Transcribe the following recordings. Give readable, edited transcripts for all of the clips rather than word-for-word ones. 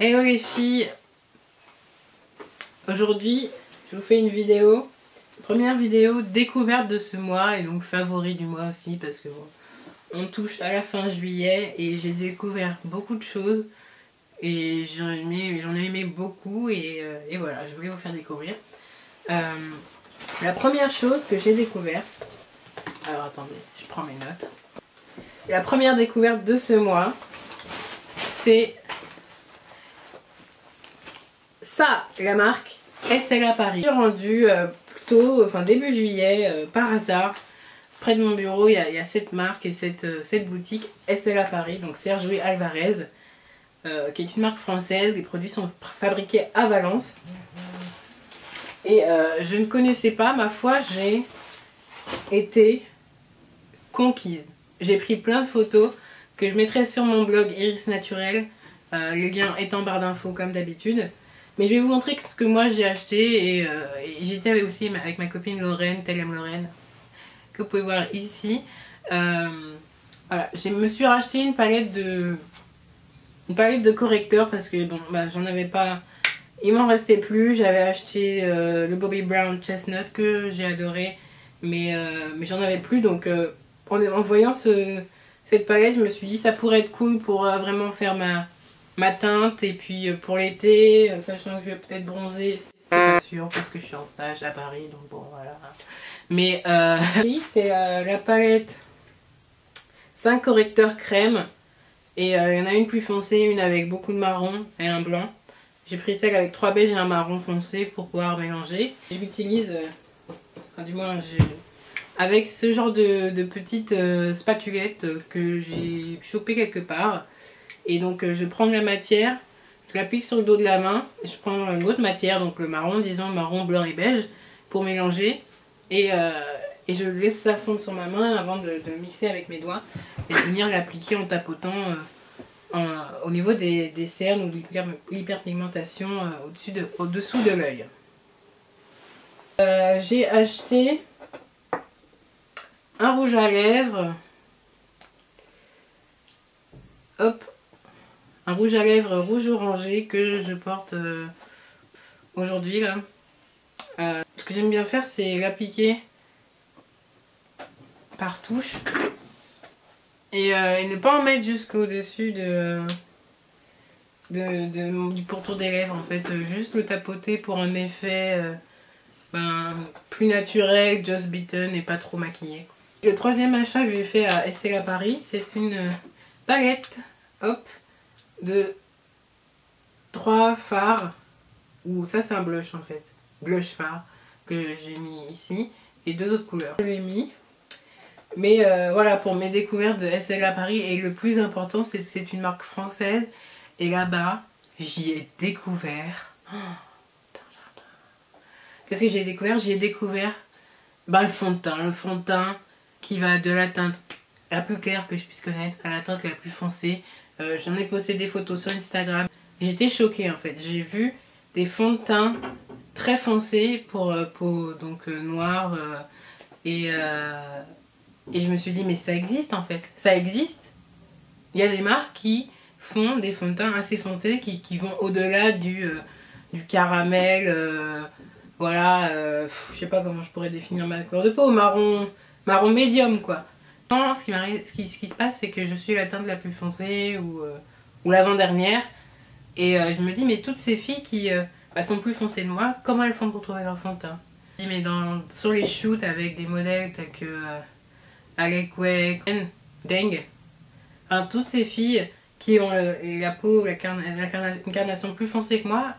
Hello les filles, aujourd'hui je vous fais une vidéo, première vidéo découverte de ce mois et donc favori du mois aussi parce que bon, on touche à la fin juillet et j'ai découvert beaucoup de choses et j'en ai aimé beaucoup et voilà, je voulais vous faire découvrir. La première chose que j'ai découverte, alors attendez, je prends mes notes. La première découverte de ce mois, c'est ça, la marque SLA Paris. Je suis rendue plutôt, début juillet, par hasard. Près de mon bureau, il y a cette marque et cette boutique SLA Paris, donc Serge-Louis Alvarez, qui est une marque française. Les produits sont fabriqués à Valence. Et je ne connaissais pas, ma foi, j'ai été conquise. J'ai pris plein de photos que je mettrai sur mon blog Iris Naturel. Le lien est en barre d'infos comme d'habitude. Mais je vais vous montrer ce que moi j'ai acheté et j'étais aussi avec ma copine Lorraine, Telem Lorraine, que vous pouvez voir ici. Voilà, je me suis racheté une palette de correcteurs parce que bon, j'en avais pas, il m'en restait plus. J'avais acheté le Bobbi Brown Chestnut que j'ai adoré, mais j'en avais plus, donc en voyant cette palette, je me suis dit ça pourrait être cool pour vraiment faire ma teinte et puis pour l'été, sachant que je vais peut-être bronzer, c'est pas sûr parce que je suis en stage à Paris, donc bon voilà. Mais c'est la palette 5 correcteurs crème et il y en a une plus foncée, une avec beaucoup de marron et un blanc. J'ai pris celle avec 3 beiges et un marron foncé pour pouvoir mélanger. Je l'utilise, du moins avec ce genre de petite spatulette que j'ai chopé quelque part. Et donc je prends la matière, je l'applique sur le dos de la main, je prends une autre matière, donc le marron, disons marron, blanc et beige, pour mélanger. Et je laisse ça fondre sur ma main avant de le mixer avec mes doigts et de venir l'appliquer en tapotant au niveau des cernes ou de l'hyperpigmentation au-dessous de l'œil. J'ai acheté un rouge à lèvres. Hop! Un rouge à lèvres rouge orangé que je porte aujourd'hui là. Ce que j'aime bien faire, c'est l'appliquer par touche et ne pas en mettre jusqu'au dessus du pourtour des lèvres en fait. Juste le tapoter pour un effet plus naturel, just beaten et pas trop maquillé. Le troisième achat que j'ai fait à SLA Paris, c'est une palette, hop, de 3 fards, ou ça c'est un blush en fait, blush fard que j'ai mis ici, et 2 autres couleurs. Je l'ai mis, mais voilà, pour mes découvertes de SLA Paris, et le plus important c'est une marque française, et là-bas j'y ai découvert, qu'est-ce que j'ai découvert? J'ai découvert le fond de teint qui va de la teinte la plus claire que je puisse connaître à la teinte la plus foncée. J'en ai posté des photos sur Instagram. J'étais choquée en fait. J'ai vu des fonds de teint très foncés pour peau donc noire et je me suis dit mais ça existe en fait. Ça existe. Il y a des marques qui font des fonds de teint assez foncés qui vont au-delà du caramel. Voilà, je sais pas comment je pourrais définir ma couleur de peau. Marron médium quoi. Ce qui se passe, c'est que je suis la teinte la plus foncée ou l'avant-dernière. Et je me dis, mais toutes ces filles qui sont plus foncées de moi, comment elles font pour trouver leur fond de teint? Je me dis, mais sur les shoots avec des modèles tels que Alec Wek, Deng, toutes ces filles qui ont la peau, une carnation plus foncée que moi,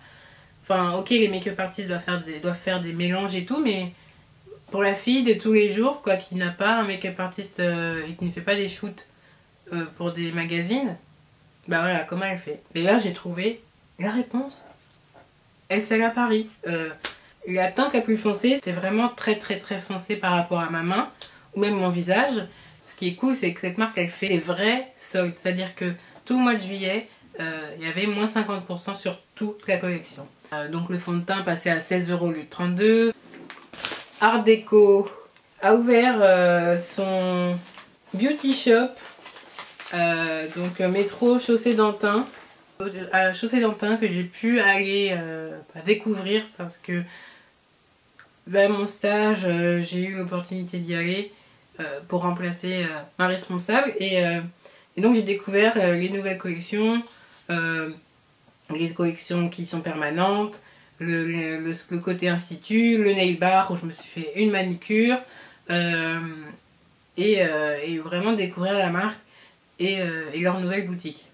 ok, les make-up artistes doivent faire des mélanges et tout, mais pour la fille de tous les jours, quoi, qui n'a pas un make-up artiste et qui ne fait pas des shoots pour des magazines, voilà, comment elle fait. Et là, j'ai trouvé la réponse. SLA Paris. La teinte la plus foncée, c'est vraiment très foncé par rapport à ma main, ou même mon visage. Ce qui est cool, c'est que cette marque, elle fait des vrais soldes. C'est-à-dire que tout le mois de juillet, il y avait moins 50% sur toute la collection. Donc le fond de teint passait à 16 € au lieu de 32. Art Déco a ouvert son beauty shop, donc métro Chaussée d'Antin, À Chaussée d'Antin que j'ai pu aller découvrir parce que mon stage, j'ai eu l'opportunité d'y aller pour remplacer ma responsable et donc j'ai découvert les nouvelles collections, les collections qui sont permanentes, le côté institut, le nail bar où je me suis fait une manicure et vraiment découvrir la marque et leur nouvelle boutique.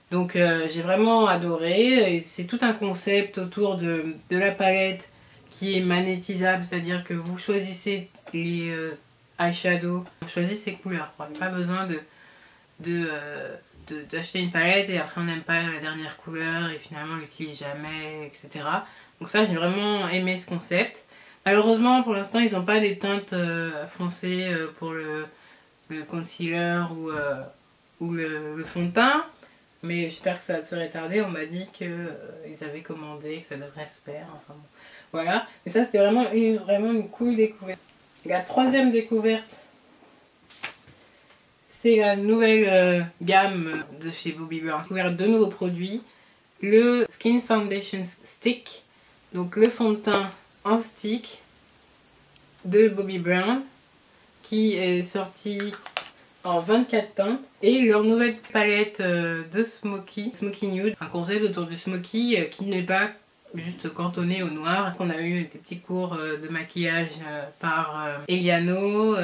Donc j'ai vraiment adoré, c'est tout un concept autour de la palette qui est magnétisable, c'est-à-dire que vous choisissez les eyeshadows, vous choisissez les couleurs, quoi. Pas besoin d'acheter une palette et après on n'aime pas la dernière couleur et finalement on l'utilise jamais, etc. Donc ça, j'ai vraiment aimé ce concept. Malheureusement pour l'instant ils n'ont pas des teintes foncées pour le concealer ou le fond de teint. Mais j'espère que ça serait tardé, on m'a dit qu'ils avaient commandé, que ça devrait se faire, enfin bon. Voilà, mais ça c'était vraiment une cool découverte. La troisième découverte, c'est la nouvelle gamme de chez Bobbi Brown. J'ai découvert deux nouveaux produits, le Skin Foundation Stick, donc le fond de teint en stick de Bobbi Brown, qui est sorti en 24 teintes, et leur nouvelle palette de Smoky Nude, un concept autour du Smoky qui n'est pas juste cantonné au noir. On a eu des petits cours de maquillage par Eliano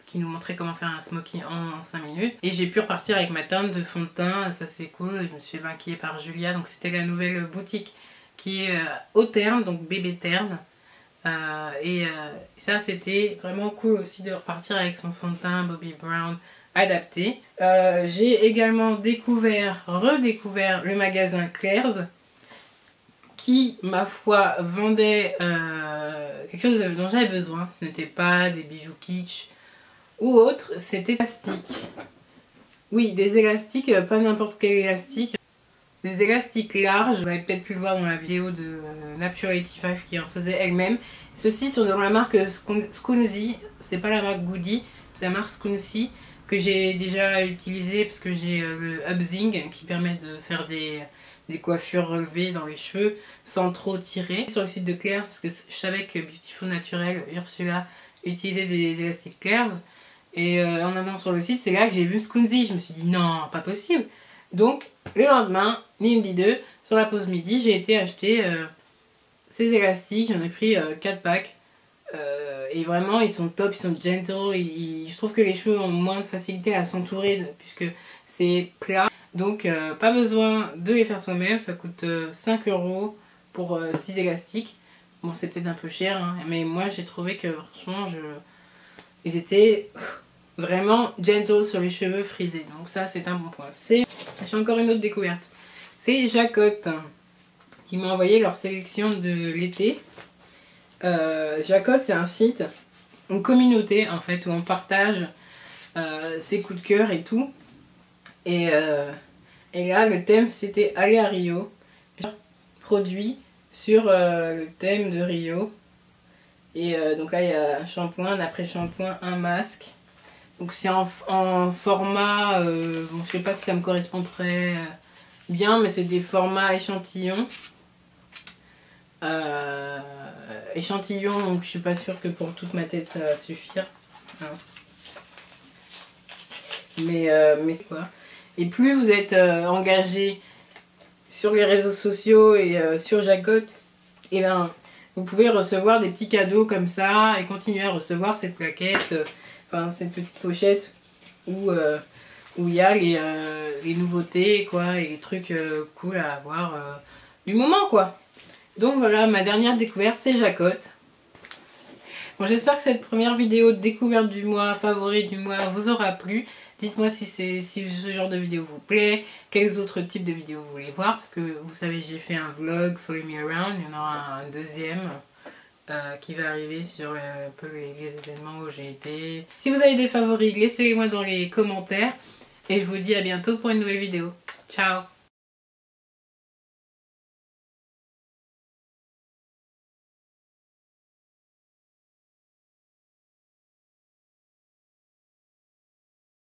qui nous montrait comment faire un Smoky en 5 minutes, et j'ai pu repartir avec ma teinte de fond de teint, ça c'est cool. Je me suis maquillée par Julia, donc c'était la nouvelle boutique qui est au Terne, donc bébé Terne. Ça c'était vraiment cool aussi de repartir avec son fond de teint Bobbi Brown adapté. J'ai également redécouvert le magasin Claire's qui, ma foi, vendait quelque chose dont j'avais besoin. Ce n'était pas des bijoux kitsch ou autre, c'était élastique. Oui, des élastiques, pas n'importe quel élastique. Des élastiques larges, vous avez peut-être pu le voir dans la vidéo de Nature85 qui en faisait elle-même. Ceux-ci sont dans la marque Scunzi, c'est pas la marque Goody, c'est la marque Scunzi que j'ai déjà utilisé parce que j'ai le Upzing qui permet de faire des coiffures relevées dans les cheveux sans trop tirer. Sur le site de Claire's, parce que je savais que Beautiful Naturel, Ursula, utilisait des élastiques Claire's. Et en allant sur le site, c'est là que j'ai vu Scunzi. Je me suis dit non, pas possible. Donc le lendemain, ni une ni deux, sur la pause midi, j'ai été acheter ces élastiques. J'en ai pris 4 packs. Et vraiment ils sont top, ils sont gentle. Je trouve que les cheveux ont moins de facilité à s'entourer puisque c'est plat. Donc pas besoin de les faire soi-même. Ça coûte 5 € pour 6 élastiques. Bon, c'est peut-être un peu cher, hein, mais moi j'ai trouvé que franchement ils étaient vraiment gentle sur les cheveux frisés. Donc ça c'est un bon point. J'ai encore une autre découverte. C'est Jacotte qui m'a envoyé leur sélection de l'été. Jacotte, c'est un site, une communauté en fait, où on partage ses coups de cœur et tout. Et là le thème c'était aller à Rio. Produit sur le thème de Rio. Et donc là il y a un shampoing, un après-shampoing, un masque. Donc c'est en format, bon, je sais pas si ça me correspondrait bien, mais c'est des formats échantillons. Échantillons, donc je suis pas sûre que pour toute ma tête ça va suffire. Hein. Mais c'est quoi. Et plus vous êtes engagé sur les réseaux sociaux et sur Jacotte, et là vous pouvez recevoir des petits cadeaux comme ça et continuer à recevoir cette plaquette. Enfin, cette petite pochette où il y a les nouveautés quoi, et les trucs cool à avoir du moment quoi. Donc voilà, ma dernière découverte c'est Jacotte. Bon, j'espère que cette première vidéo de découverte du mois, favori du mois, vous aura plu. Dites-moi si ce genre de vidéo vous plaît, quels autres types de vidéos vous voulez voir, parce que vous savez j'ai fait un vlog Follow Me Around, il y en aura un deuxième. Qui va arriver sur un peu les événements où j'ai été. Si vous avez des favoris, laissez-les moi dans les commentaires. Et je vous dis à bientôt pour une nouvelle vidéo. Ciao!